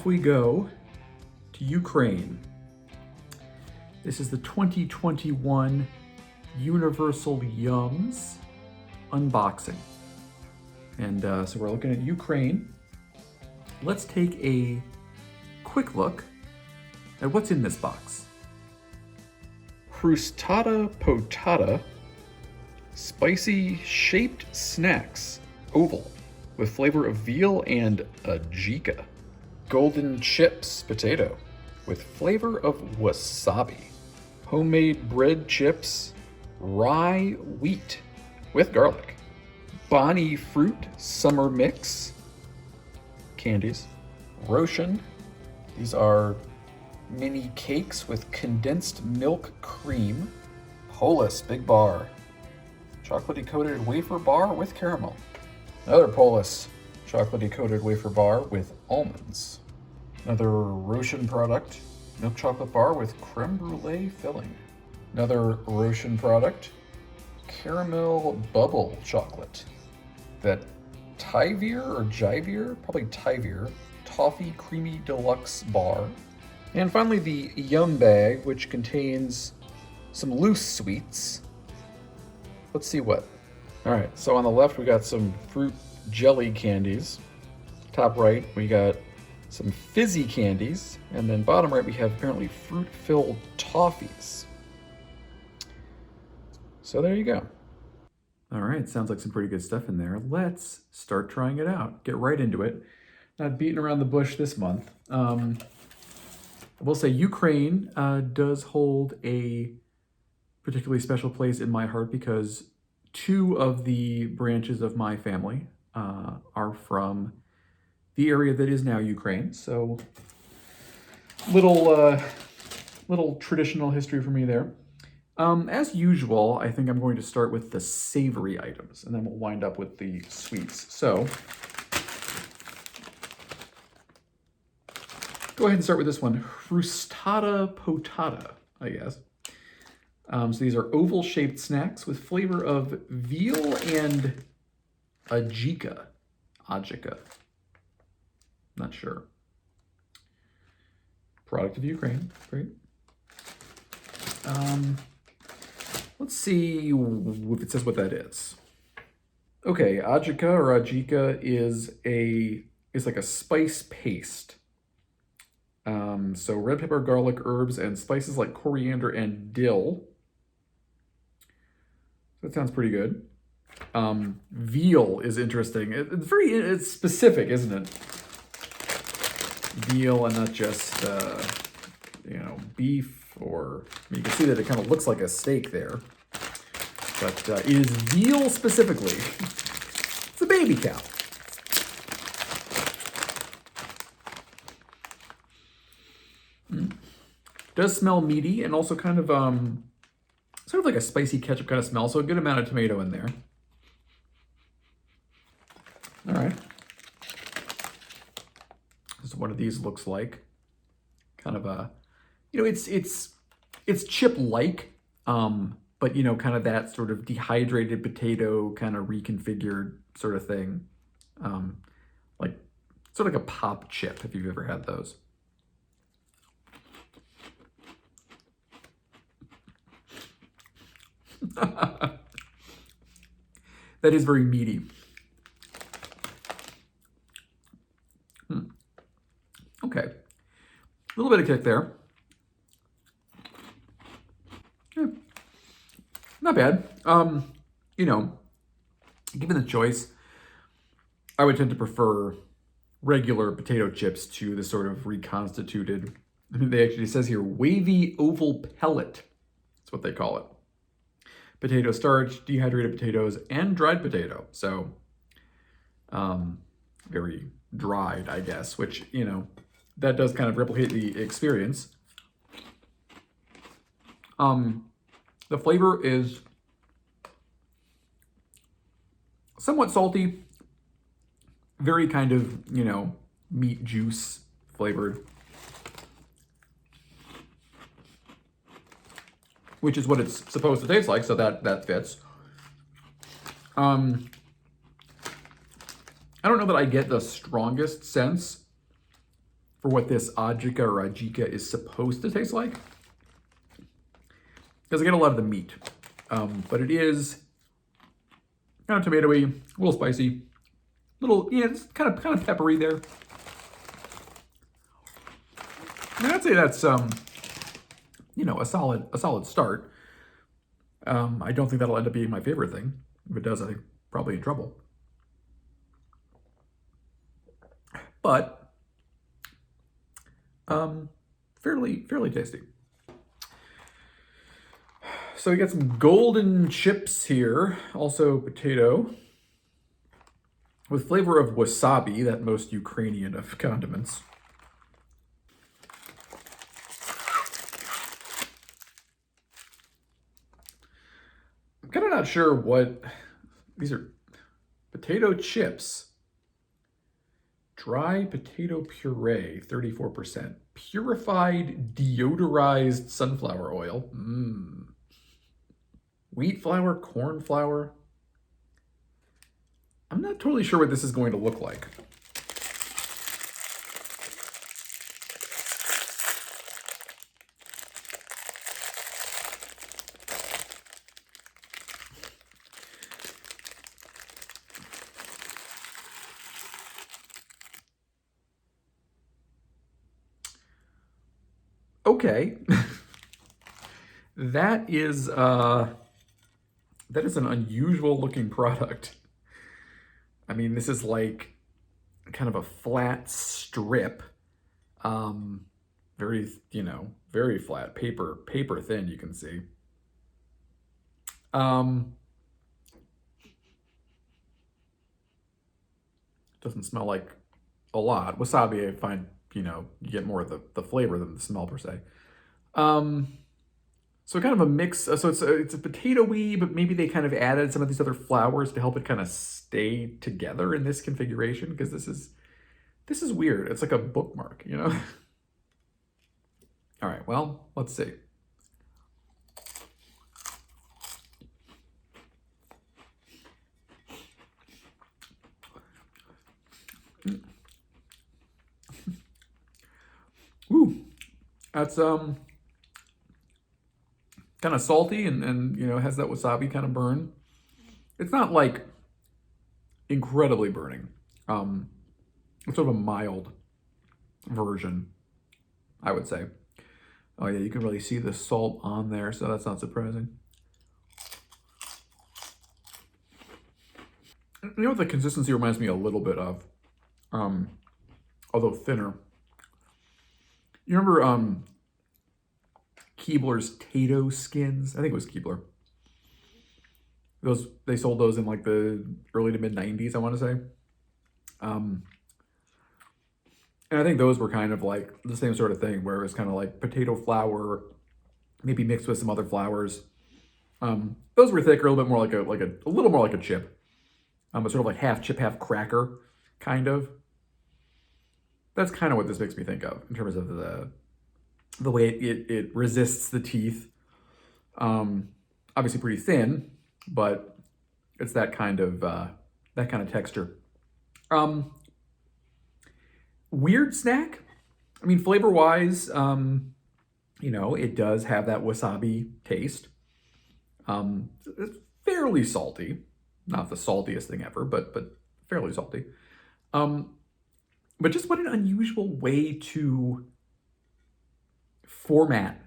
we go to Ukraine. This is the 2021 Universal Yums unboxing. And so we're looking at Ukraine. Let's take a quick look at what's in this box. Crustata potata, spicy shaped snacks, oval, with flavor of veal and ajika. Golden chips potato, with flavor of wasabi. Homemade bread chips, rye wheat, with garlic. Bonnie fruit summer mix, candies. Roshan, these are mini cakes with condensed milk cream. Polis big bar, chocolatey coated wafer bar with caramel. Another Polis chocolatey coated wafer bar with almonds. Another Roshan product, milk chocolate bar with creme brulee filling. Another Roshan product, caramel bubble chocolate. That Tyveer or Jiveer, probably Tyveer, Toffee creamy deluxe bar. And finally the Yum bag, which contains some loose sweets. Let's see what. All right, so on the left we got some fruit jelly candies. Top right we got some fizzy candies, and then bottom right we have apparently fruit-filled toffees. So there you go. All right, sounds like some pretty good stuff in there. Let's start trying it out. Get right into it. Not beating around the bush this month. I will say Ukraine does hold a particularly special place in my heart because two of the branches of my family are from the area that is now Ukraine. So little traditional history for me there. As usual, I think I'm going to start with the savory items, and then we'll wind up with the sweets. So, go ahead and start with this one, Crustata potata, I guess. So these are oval-shaped snacks with flavor of veal and ajika. Not sure. Product of Ukraine, great. Let's see if it says what that is. Okay, ajika is like a spice paste. So red pepper, garlic, herbs, and spices like coriander and dill. That sounds pretty good. Veal is interesting. It's specific, isn't it? Veal and not just beef. Or you can see that it kind of looks like a steak there, but it is veal specifically. It's a baby cow. Does smell meaty and also kind of sort of like a spicy ketchup kind of smell. So a good amount of tomato in there. All right. This is what these looks like. Kind of a. It's chip-like, but kind of that sort of dehydrated potato kind of reconfigured sort of thing. Like sort of like a pop chip, if you've ever had those. That is very meaty. Okay. A little bit of kick there. Not bad. Given the choice, I would tend to prefer regular potato chips to the sort of reconstituted, they actually says here, wavy oval pellet. That's what they call it. Potato starch, dehydrated potatoes, and dried potato. So, very dried, I guess, which, that does kind of replicate the experience. The flavor is somewhat salty, very kind of, meat juice flavored, which is what it's supposed to taste like, so that fits. I don't know that I get the strongest sense for what this ajika or ajika is supposed to taste like. Because I get a lot of the meat. But it is kind of tomatoey, a little spicy, little, yeah, it's kind of peppery there. And I'd say that's you know, a solid start. I don't think that'll end up being my favorite thing. If it does, I think probably in trouble. But fairly tasty. So we got some golden chips here, also potato, with flavor of wasabi, that most Ukrainian of condiments. I'm kind of not sure what these are. Potato chips. Dry potato puree, 34%. Purified deodorized sunflower oil. Wheat flour, corn flour. I'm not totally sure what this is going to look like. Okay. That is an unusual looking product. I mean, this is like kind of a flat strip. Very, you know, very flat, paper thin, you can see. Doesn't smell like a lot. Wasabi, I find, you know, you get more of the flavor than the smell per se. So kind of a mix. So it's a potato-y, but maybe they kind of added some of these other flours to help it kind of stay together in this configuration, because this is weird. It's like a bookmark, you know? All right, well, let's see. Ooh, that's kind of salty and you know, has that wasabi kind of burn. It's not like incredibly burning. It's sort of a mild version, I would say. Oh yeah, you can really see the salt on there, so that's not surprising. You know what the consistency reminds me a little bit of? Although thinner. You remember Keebler's Tato skins? I think it was Keebler. They sold those in like the early to mid 90s, I want to say. And I think those were kind of like the same sort of thing, where it was kind of like potato flour, maybe mixed with some other flours. Those were thicker, a little bit more like a little more like a chip. But sort of like half chip, half cracker, kind of. That's kind of what this makes me think of in terms of the way it resists the teeth. Obviously pretty thin, but it's that kind of texture. Weird snack. I mean, flavor-wise, you know, it does have that wasabi taste. It's fairly salty. Not the saltiest thing ever, but fairly salty. But just what an unusual way to format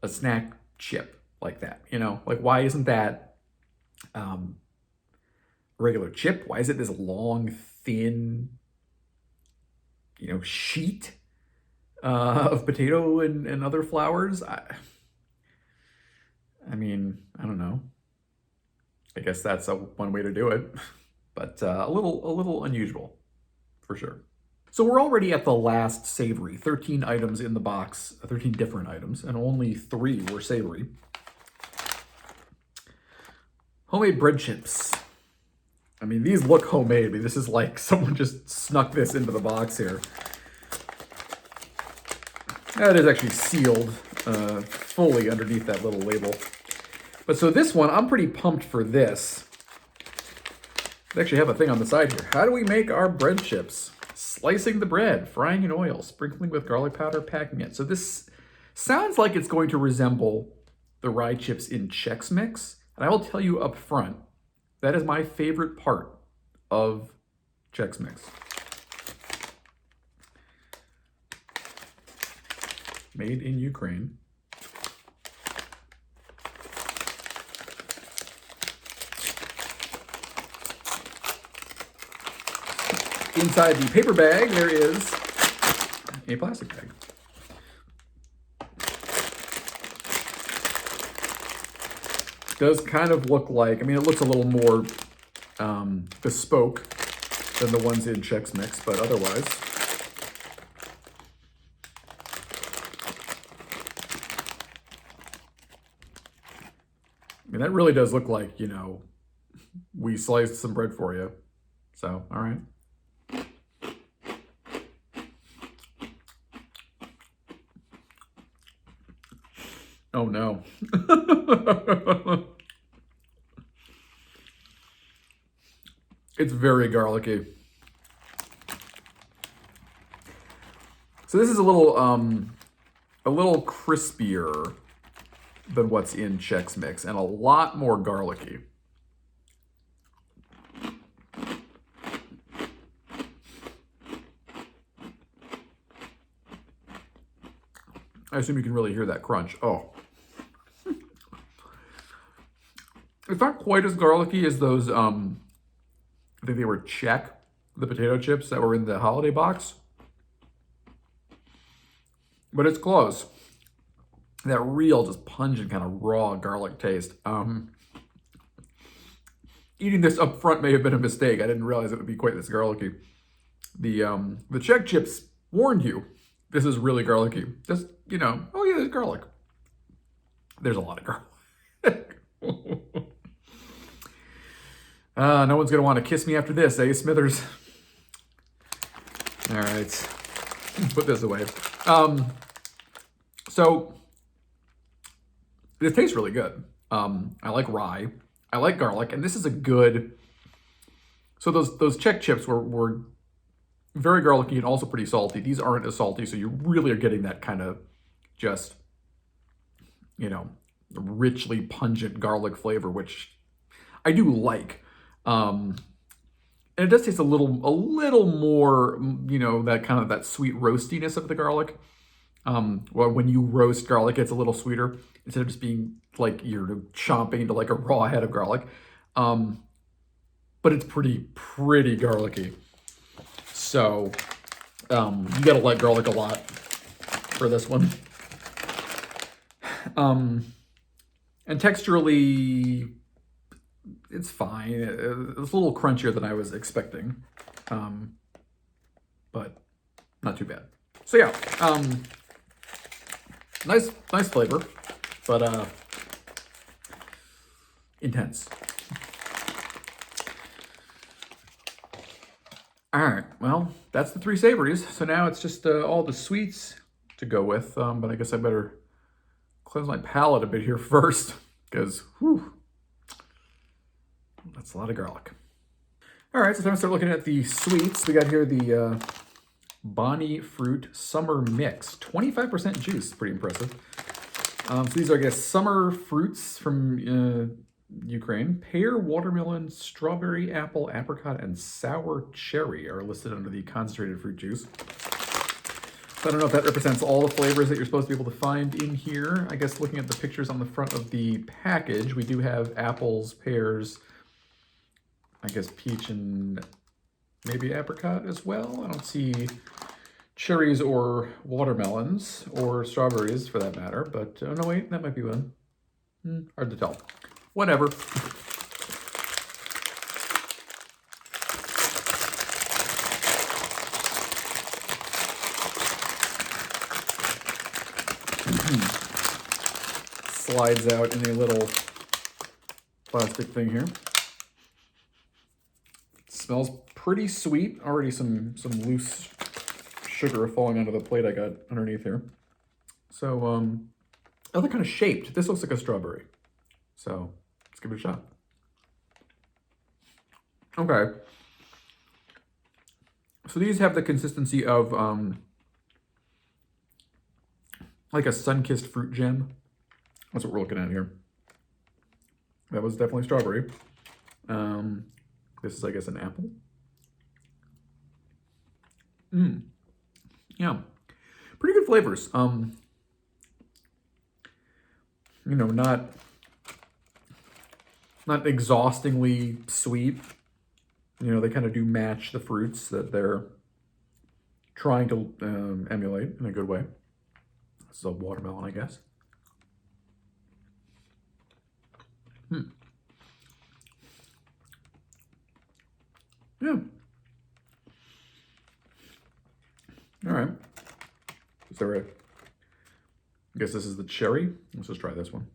a snack chip like that, you know? Like, why isn't that a regular chip? Why is it this long, thin, you know, sheet of potato and other flours? I mean, I don't know. I guess that's one way to do it, but a little unusual, for sure. So we're already at the last savory. 13 items in the box, 13 different items, and only 3 were savory. Homemade bread chips. I mean, these look homemade. I mean, this is like someone just snuck this into the box here. That is actually sealed fully underneath that little label. But so this one, I'm pretty pumped for this. They actually have a thing on the side here. How do we make our bread chips? Slicing the bread, frying in oil, sprinkling with garlic powder, packing it. So this sounds like it's going to resemble the rye chips in Chex Mix. And I will tell you up front, that is my favorite part of Chex Mix. Made in Ukraine. Inside the paper bag, there is a plastic bag. It does kind of look like, I mean, it looks a little more bespoke than the ones in Chex Mix, but otherwise. I mean, that really does look like, you know, we sliced some bread for you. So, all right. Oh no. It's very garlicky. So this is a little crispier than what's in Chex Mix and a lot more garlicky. I assume you can really hear that crunch. Oh. It's not quite as garlicky as those, I think they were Czech, the potato chips that were in the holiday box. But it's close. That real, just pungent, kind of raw garlic taste. Eating this up front may have been a mistake. I didn't realize it would be quite this garlicky. The Czech chips warned you. This is really garlicky. Just, you know, oh yeah, there's garlic. There's a lot of garlic. No one's gonna want to kiss me after this, eh, Smithers? All right, put this away. So this tastes really good. I like rye. I like garlic, and this is a good. So those Czech chips were very garlicky and also pretty salty. These aren't as salty, so you really are getting that kind of just, you know, richly pungent garlic flavor, which I do like. And it does taste a little more, you know, that kind of that sweet roastiness of the garlic. Well, when you roast garlic, it's a little sweeter instead of just being like you're chomping into like a raw head of garlic. But it's pretty garlicky. So you gotta like garlic a lot for this one. And texturally, it's fine. It's a little crunchier than I was expecting, but not too bad. So yeah, nice flavor, but intense. All right, well, that's the three savories. So now it's just all the sweets to go with, but I guess I better cleanse my palate a bit here first, because whew, that's a lot of garlic. All right, so time to start looking at the sweets. We got here the Bonnie Fruit Summer Mix, 25% juice, pretty impressive. So these are, I guess, summer fruits from Ukraine. Pear, watermelon, strawberry, apple, apricot, and sour cherry are listed under the concentrated fruit juice. So I don't know if that represents all the flavors that you're supposed to be able to find in here. I guess looking at the pictures on the front of the package, we do have apples, pears, I guess peach and maybe apricot as well. I don't see cherries or watermelons or strawberries for that matter, but oh no, wait, that might be one. Hard to tell. Whatever. Slides out in a little plastic thing here. Smells pretty sweet. Already some loose sugar falling onto the plate I got underneath here. So, oh, they're kind of shaped. This looks like a strawberry. So, let's give it a shot. Okay. So these have the consistency of like a sun-kissed fruit gem. That's what we're looking at here. That was definitely strawberry. This is, I guess, an apple. Yeah, pretty good flavors. You know, not exhaustingly sweet. You know, they kind of do match the fruits that they're trying to emulate in a good way. This is a watermelon, I guess. Yeah. All right. Is there a... I guess this is the cherry. Let's just try this one.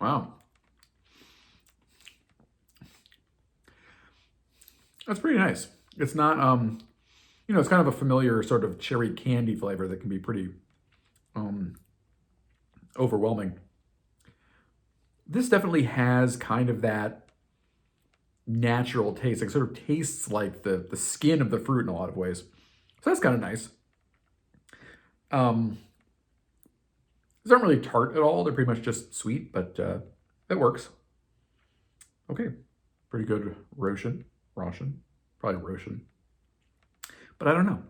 Wow. That's pretty nice. It's not, you know, it's kind of a familiar sort of cherry candy flavor that can be pretty overwhelming. This definitely has kind of that natural taste. It sort of tastes like the skin of the fruit in a lot of ways. So that's kind of nice. These aren't really tart at all. They're pretty much just sweet, but it works. Okay, pretty good Roshan. Probably Roshan. But I don't know.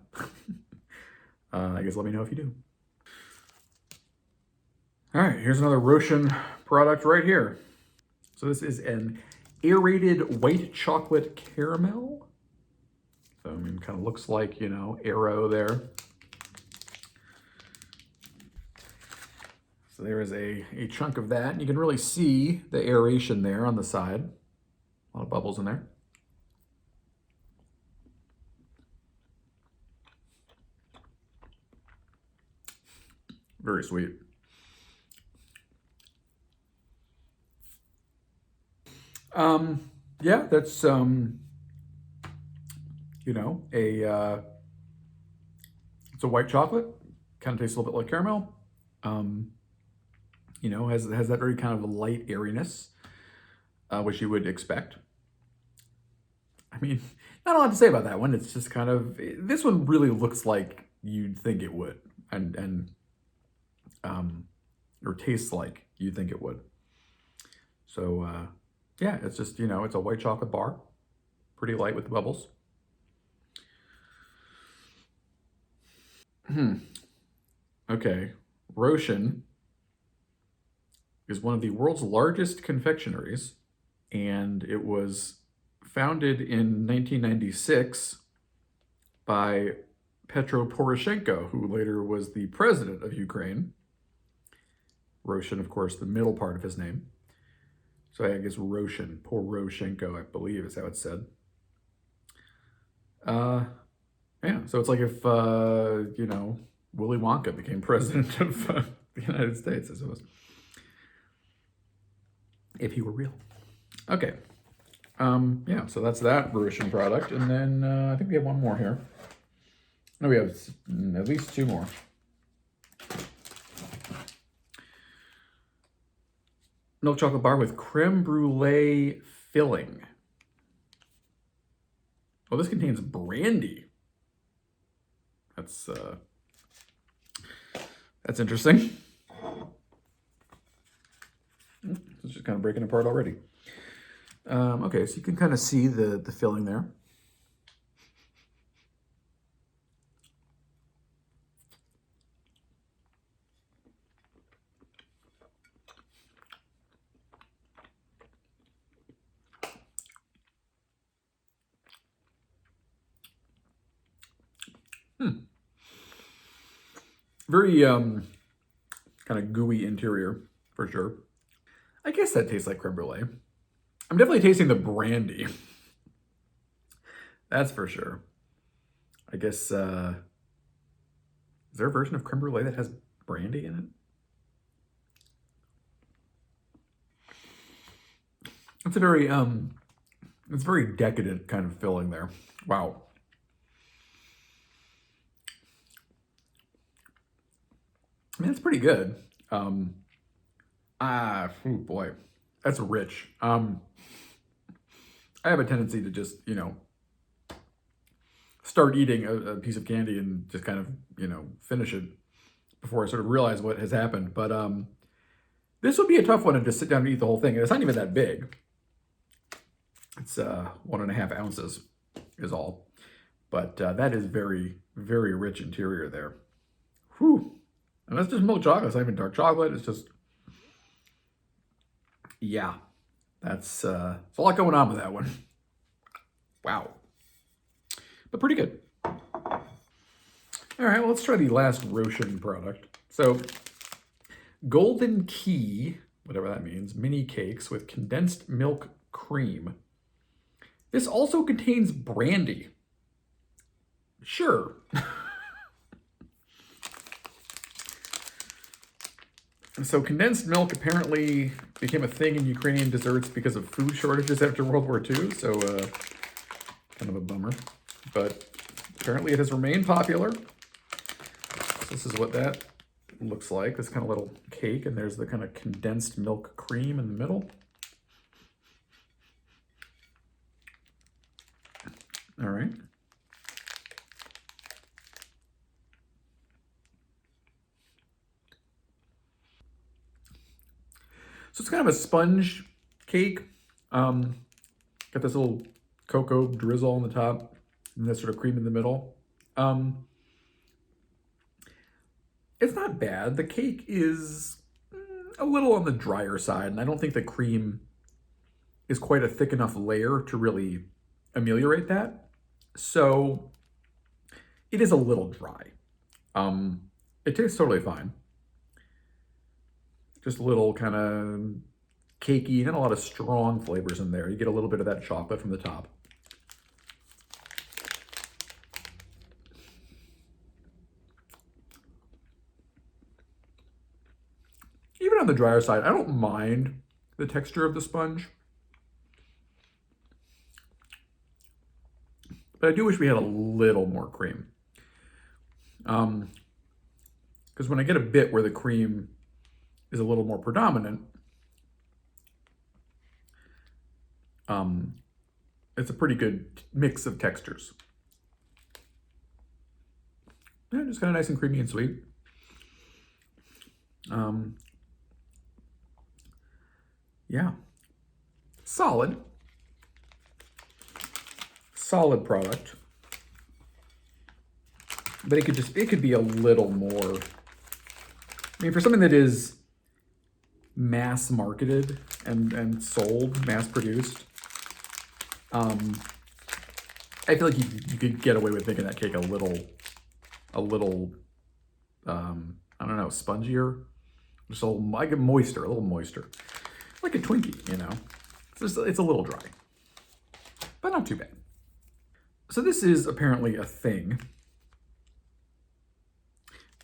I guess let me know if you do. All right, here's another Roshan product right here. So this is an aerated white chocolate caramel. So, I mean, kind of looks like, you know, arrow there. So there is a chunk of that. And you can really see the aeration there on the side. A lot of bubbles in there. Very sweet. Yeah, that's, you know, it's a white chocolate. Kind of tastes a little bit like caramel. You know, has that very kind of light airiness, which you would expect. I mean, not a lot to say about that one. It's just kind of, this one really looks like you'd think it would, and or tastes like you'd think it would. So, yeah, it's just, you know, it's a white chocolate bar, pretty light with bubbles. Okay, Roshan is one of the world's largest confectioneries, and it was founded in 1996 by Petro Poroshenko, who later was the president of Ukraine. Roshan, of course, the middle part of his name. So I guess Roshan, Poroshenko, I believe is how it's said. Yeah, so it's like if, you know, Willy Wonka became president of the United States, I suppose. If he were real. Okay. Yeah, so that's that Roshan product. And then I think we have one more here. No, we have at least two more. Milk chocolate bar with creme brulee filling. Oh, this contains brandy. That's interesting. It's just kind of breaking apart already. Okay, so you can kind of see the filling there. Very kind of gooey interior, for sure. I guess that tastes like creme brulee. I'm definitely tasting the brandy. That's for sure. I guess, is there a version of creme brulee that has brandy in it? It's a very decadent kind of filling there. Wow. I mean, it's pretty good. Oh boy. That's rich. I have a tendency to just, start eating a piece of candy and just kind of, finish it before I sort of realize what has happened. But this would be a tough one to just sit down and eat the whole thing. And it's not even that big. It's 1.5 ounces is all. But that is very, very rich interior there. Whew. And that's just milk chocolate. It's not even dark chocolate. It's just, yeah. That's a lot going on with that one. Wow. But pretty good. All right, well, let's try the last Roshan product. So, Golden Key, whatever that means, mini cakes with condensed milk cream. This also contains brandy. Sure. So condensed milk apparently became a thing in Ukrainian desserts because of food shortages after World War II. So kind of a bummer. But apparently it has remained popular. So this is what that looks like. This kind of little cake. And there's the kind of condensed milk cream in the middle. All right. So it's kind of a sponge cake. Got this little cocoa drizzle on the top and that sort of cream in the middle. It's not bad. The cake is a little on the drier side, and I don't think the cream is quite a thick enough layer to really ameliorate that. So it is a little dry. It tastes totally fine. Just a little kind of cakey, and a lot of strong flavors in there. You get a little bit of that chocolate from the top. Even on the drier side, I don't mind the texture of the sponge. But I do wish we had a little more cream. Because when I get a bit where the cream is a little more predominant, it's a pretty good mix of textures. Yeah, just kind of nice and creamy and sweet. Yeah, solid product, but it could be a little more. I mean, for something that is mass marketed and sold, mass produced, I feel like you could get away with making that cake a little, I don't know, spongier, just a little, like a little moister, like a Twinkie, It's a little dry, but not too bad. So this is apparently a thing.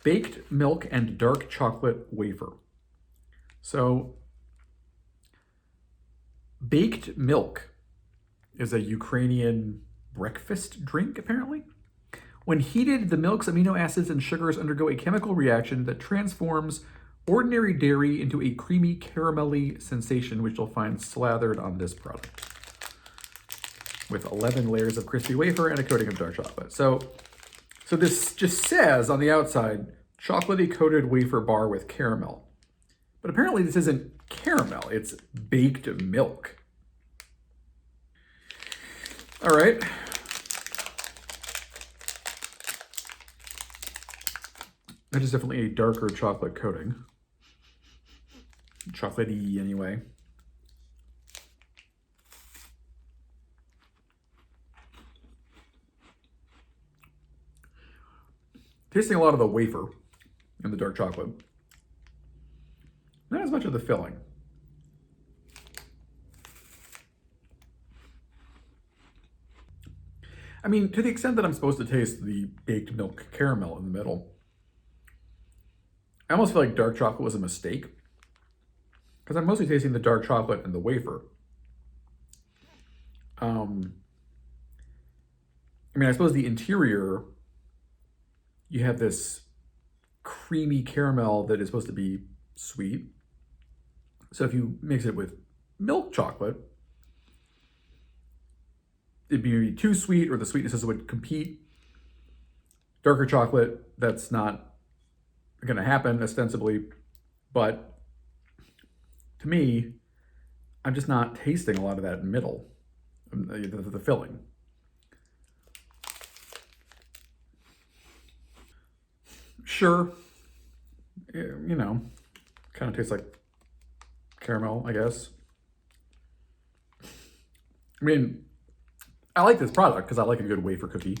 Baked milk and dark chocolate wafer. So baked milk is a Ukrainian breakfast drink, apparently. When heated, the milk's amino acids and sugars undergo a chemical reaction that transforms ordinary dairy into a creamy caramelly sensation, which you'll find slathered on this product, with 11 layers of crispy wafer and a coating of dark chocolate. So this just says on the outside, chocolatey coated wafer bar with caramel. But apparently this isn't caramel, it's baked milk. All right. That is definitely a darker chocolate coating. Chocolatey anyway. Tasting a lot of the wafer and the dark chocolate. Not as much of the filling. I mean, to the extent that I'm supposed to taste the baked milk caramel in the middle, I almost feel like dark chocolate was a mistake, because I'm mostly tasting the dark chocolate and the wafer. I mean, I suppose the interior, you have this creamy caramel that is supposed to be sweet. So if you mix it with milk chocolate, it'd be too sweet or the sweetnesses would compete. Darker chocolate, that's not going to happen ostensibly, but to me, I'm just not tasting a lot of that middle, the filling. Sure, you know, kind of tastes like caramel, I guess. I mean, I like this product because I like a good wafer cookie,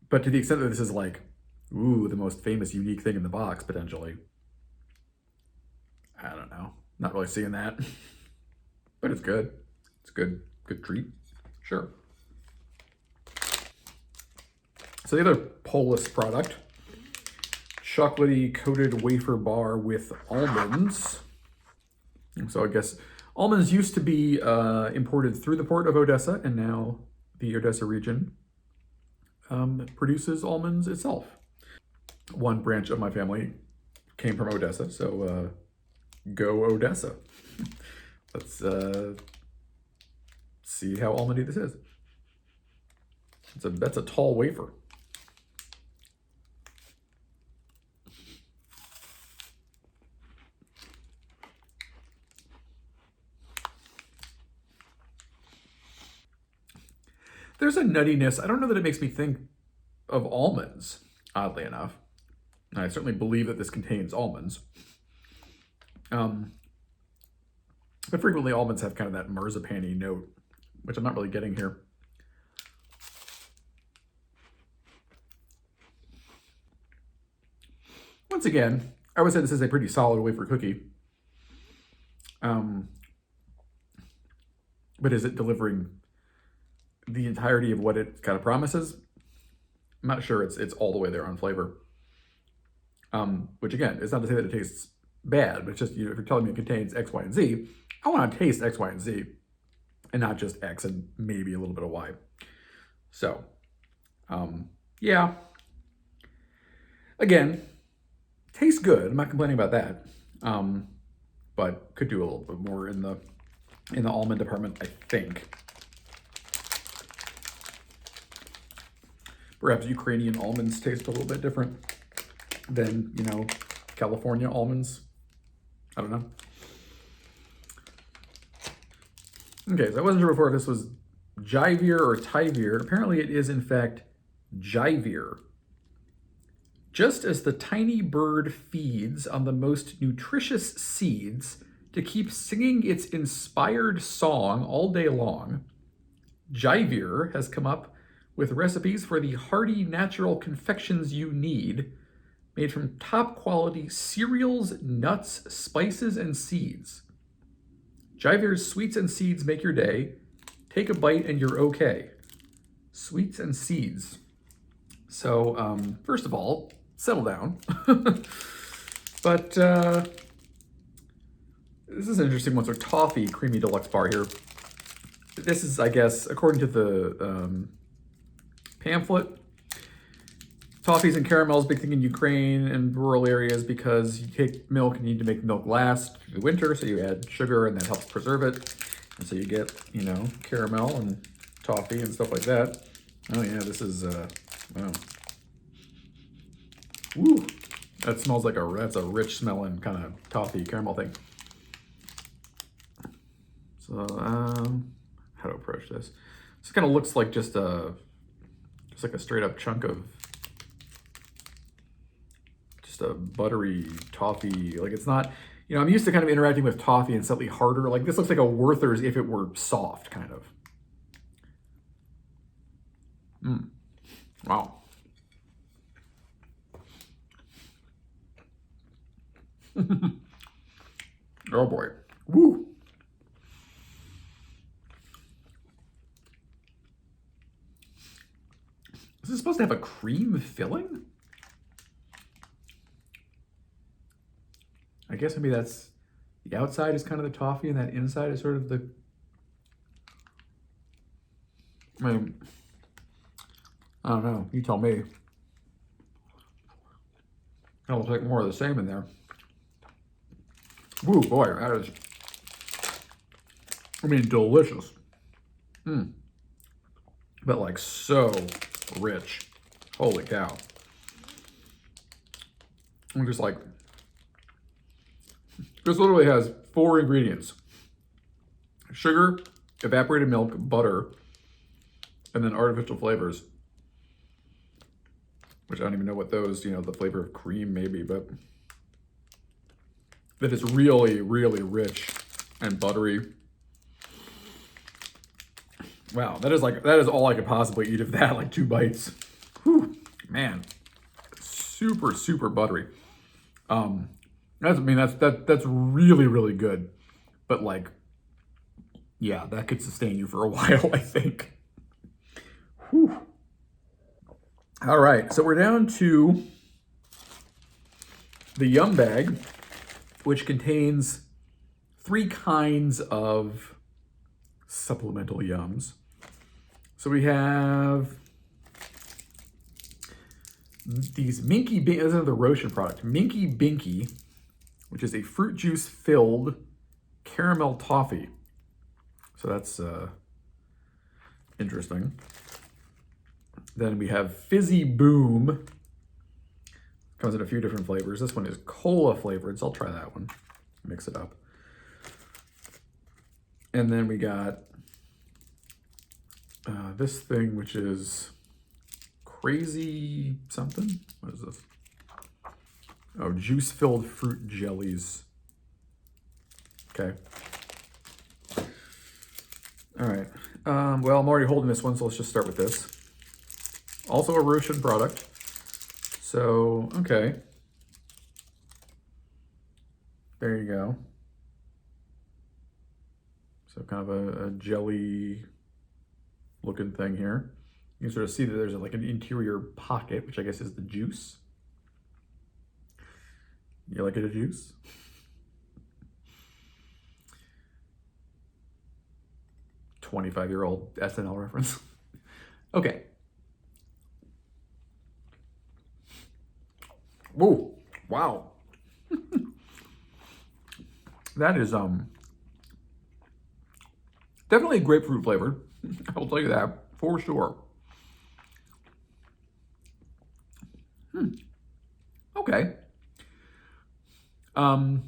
but to the extent that this is like, ooh, the most famous unique thing in the box, potentially, I don't know. Not really seeing that, but it's good. It's a good treat. Sure. So the other Polis product, chocolatey coated wafer bar with almonds. So I guess almonds used to be imported through the port of Odessa, and now the Odessa region produces almonds itself. One branch of my family came from Odessa, so go Odessa. Let's see how almondy this is. That's a tall wafer. There's a nuttiness. I don't know that it makes me think of almonds, oddly enough. I certainly believe that this contains almonds. But frequently almonds have kind of that marzipan-y note, which I'm not really getting here. Once again, I would say this is a pretty solid wafer cookie. But is it delivering the entirety of what it kind of promises? I'm not sure it's all the way there on flavor. Which again, is not to say that it tastes bad, but it's just, you know, if you're telling me it contains X, Y, and Z, I want to taste X, Y, and Z, and not just X and maybe a little bit of Y. So, yeah. Again, tastes good. I'm not complaining about that. But could do a little bit more in the almond department, I think. Perhaps Ukrainian almonds taste a little bit different than, you know, California almonds. I don't know. Okay, so I wasn't sure before if this was Jivir or Tivir. Apparently it is, in fact, Jivir. Just as the tiny bird feeds on the most nutritious seeds to keep singing its inspired song all day long, Jivir has come up with recipes for the hearty natural confections you need, made from top quality cereals, nuts, spices, and seeds. Jivir's sweets and seeds make your day. Take a bite and you're okay. Sweets and seeds. So, first of all, settle down. But this is an interesting one. So Toffee Creamy Deluxe Bar here. This is, I guess, according to the pamphlet, toffees and caramels, big thing in Ukraine and rural areas because you take milk and you need to make milk last through the winter, so you add sugar and that helps preserve it. And so you get, you know, caramel and toffee and stuff like that. Oh yeah, this is, wow. Woo! That smells like that's a rich smelling kind of toffee caramel thing. So, how to approach this? This kind of looks like just like a straight up chunk of just a buttery toffee. Like it's not, you know, I'm used to kind of interacting with toffee and slightly harder. Like this looks like a Werther's if it were soft, kind of. Wow. Oh boy. Woo. Is this supposed to have a cream filling? I guess maybe that's, the outside is kind of the toffee and that inside is sort of the, I mean, I don't know, you tell me. Kind of looks like more of the same in there. Woo, boy, that is I mean, delicious. But like so rich. Holy cow. I'm just like, this literally has 4 ingredients: sugar, evaporated milk, butter, and then artificial flavors. Which I don't even know what those, the flavor of cream maybe, but that is really, really rich and buttery. Wow, that is all I could possibly eat of that, like 2 bites. Whew, man, super, super buttery. That's really, really good. But like, yeah, that could sustain you for a while, I think. Whew. All right, so we're down to the Yum Bag, which contains 3 kinds of supplemental yums. So we have these Minky Binky, this is another Roshan product, Minky Binky, which is a fruit juice filled caramel toffee. So that's interesting. Then we have Fizzy Boom. Comes in a few different flavors. This one is cola flavored, so I'll try that one. Mix it up. And then we got this thing, which is crazy something. What is this? Oh, juice-filled fruit jellies. Okay. All right. Well, I'm already holding this one, so let's just start with this. Also a Roshan product. So, okay. There you go. So kind of a jelly looking thing here. You can sort of see that there's like an interior pocket, which I guess is the juice. You like it a juice? "25-year-old SNL reference. Okay. Whoa, wow. That is definitely grapefruit flavored. I will tell you that for sure. Okay. What's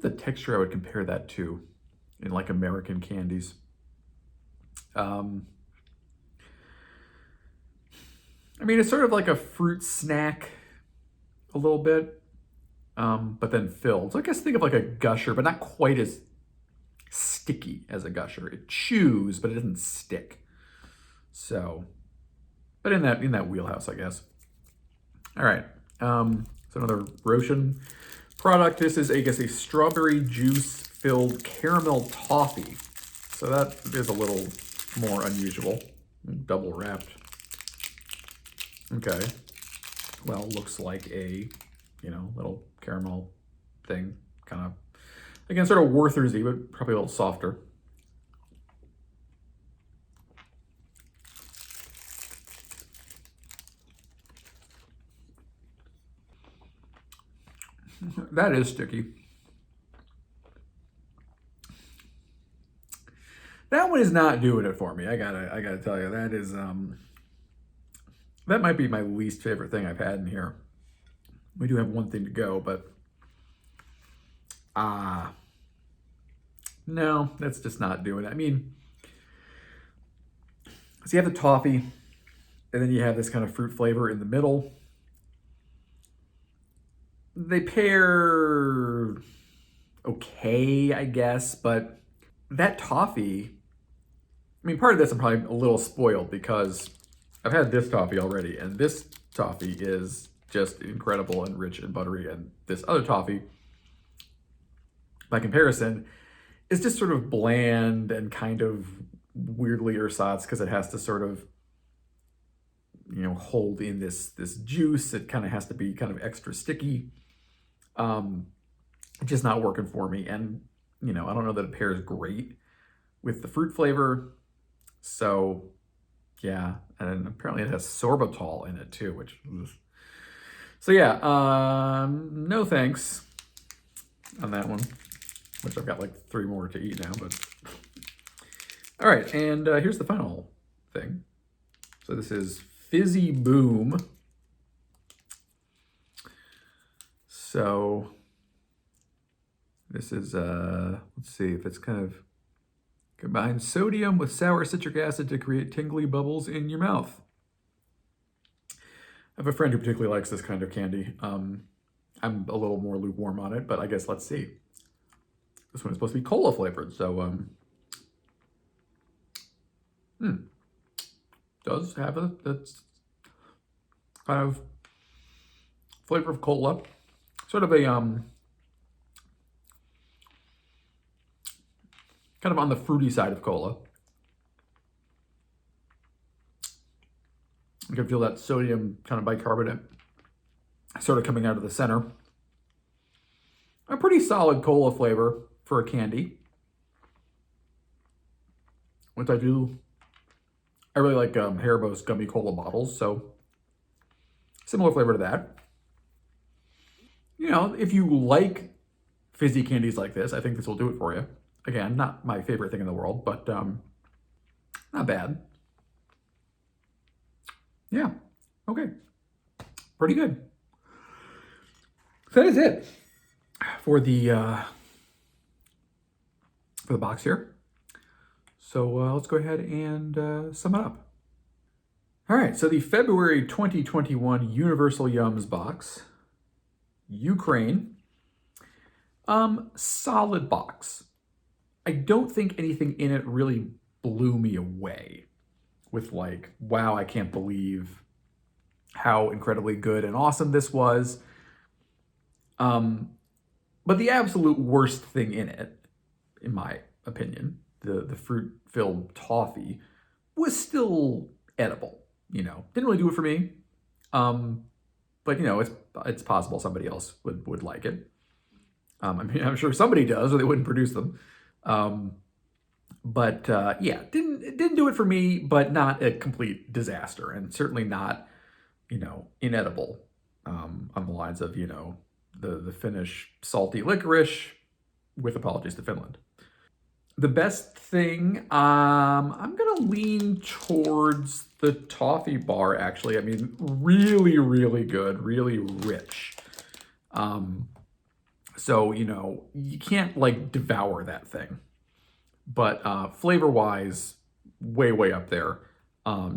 the texture I would compare that to in like American candies? I mean, it's sort of like a fruit snack a little bit, but then filled. So I guess think of like a gusher, but not quite as sticky as a gusher. It chews, but it doesn't stick. So, but in that wheelhouse, I guess. All right. So another Roshan product. This is, I guess, a strawberry juice filled caramel toffee. So that is a little more unusual. Double wrapped. Okay. Well, looks like a, little caramel thing. Kind of, again, sort of Werther's-y, but probably a little softer. That is sticky. That one is not doing it for me. I gotta tell you, that is that might be my least favorite thing I've had in here. We do have one thing to go, but no, that's just not doing it. I mean, so you have the toffee, and then you have this kind of fruit flavor in the middle. They pair okay, I guess, but that toffee, I mean, part of this I'm probably a little spoiled because I've had this toffee already, and this toffee is just incredible and rich and buttery, and this other toffee, by comparison, is just sort of bland and kind of weirdly ersatz because it has to sort of, hold in this juice. It kind of has to be kind of extra sticky. Just not working for me. And, I don't know that it pairs great with the fruit flavor. So, yeah. And apparently it has sorbitol in it too, which, so yeah, no thanks on that one. which I've got like 3 more to eat now, but. All right, and here's the final thing. So this is Fizzy Boom. So this is, let's see if it's kind of combines sodium with sour citric acid to create tingly bubbles in your mouth. I have a friend who particularly likes this kind of candy. I'm a little more lukewarm on it, but I guess let's see. This one is supposed to be cola flavored, so does have a that's kind of flavor of cola, sort of a kind of on the fruity side of cola. You can feel that sodium kind of bicarbonate sort of coming out of the center. A pretty solid cola flavor for a candy, which I really like Haribo's gummy cola bottles, so similar flavor to that. You know, if you like fizzy candies like this, I think this will do it for you. Again, not my favorite thing in the world, but not bad. Yeah, okay, pretty good. So that is it for the box here. So let's go ahead and sum it up. All right, so the February 2021 Universal Yums box, Ukraine, solid box. I don't think anything in it really blew me away with like, wow, I can't believe how incredibly good and awesome this was. But the absolute worst thing in it, in my opinion, the fruit-filled toffee, was still edible. You know, didn't really do it for me. But you know, it's possible somebody else would like it. I mean, I'm sure somebody does, or they wouldn't produce them. But yeah, didn't do it for me, but not a complete disaster, and certainly not, you know, inedible. On the lines of, you know, the Finnish salty licorice, with apologies to Finland. The best thing, I'm gonna lean towards the toffee bar, actually. I mean, really, really good, really rich. So, you know, you can't like devour that thing. But flavor-wise, way, way up there.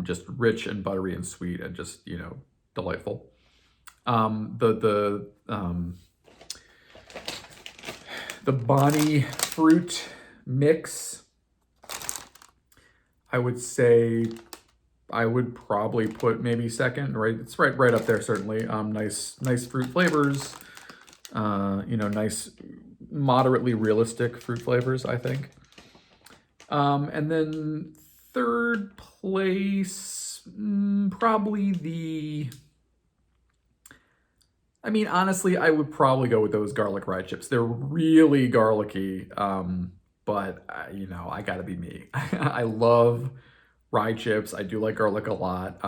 Just rich and buttery and sweet and just, you know, delightful. The Bonnie fruit mix, I would say I would probably put maybe second, right? It's right up there, certainly. Nice fruit flavors, you know, nice, moderately realistic fruit flavors, I think. And then third place, probably I mean, honestly, I would probably go with those garlic rye chips. They're really garlicky, but you know, I gotta be me. I love rye chips. I do like garlic a lot.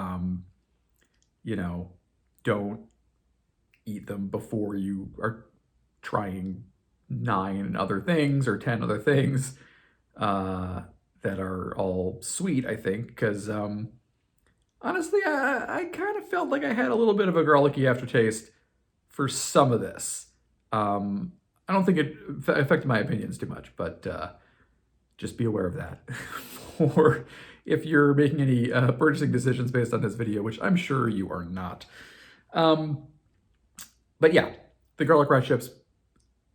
You know, don't eat them before you are trying 9 other things or 10 other things that are all sweet, I think, because honestly, I kind of felt like I had a little bit of a garlicky aftertaste for some of this. I don't think it affected my opinions too much, but just be aware of that. Or if you're making any purchasing decisions based on this video, which I'm sure you are not. But yeah, the garlic rye chips,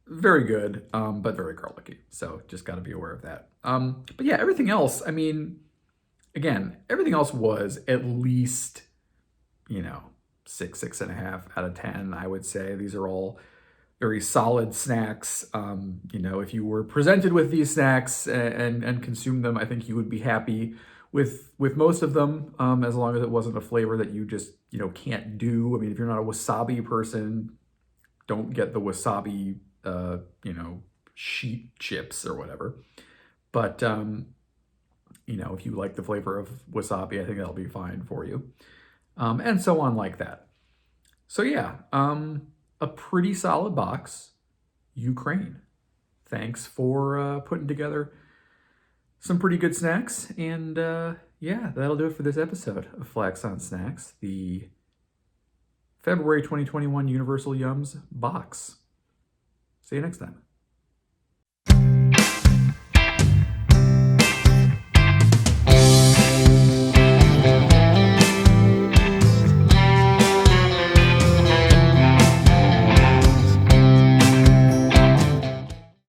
very good, but very garlicky. So just got to be aware of that. But yeah, everything else, I mean, again, everything else was at least, you know, 6.5 out of 10, I would say. These are all very solid snacks. You know, if you were presented with these snacks and consumed them, I think you would be happy with most of them, as long as it wasn't a flavor that you just, you know, can't do. I mean, if you're not a wasabi person, don't get the wasabi, you know, sheet chips or whatever. But, you know, if you like the flavor of wasabi, I think that'll be fine for you. And so on like that. So yeah, a pretty solid box, Ukraine. thanks for putting together some pretty good snacks. And yeah, that'll do it for this episode of Flax on Snacks, the February 2021 Universal Yums box. See you next time.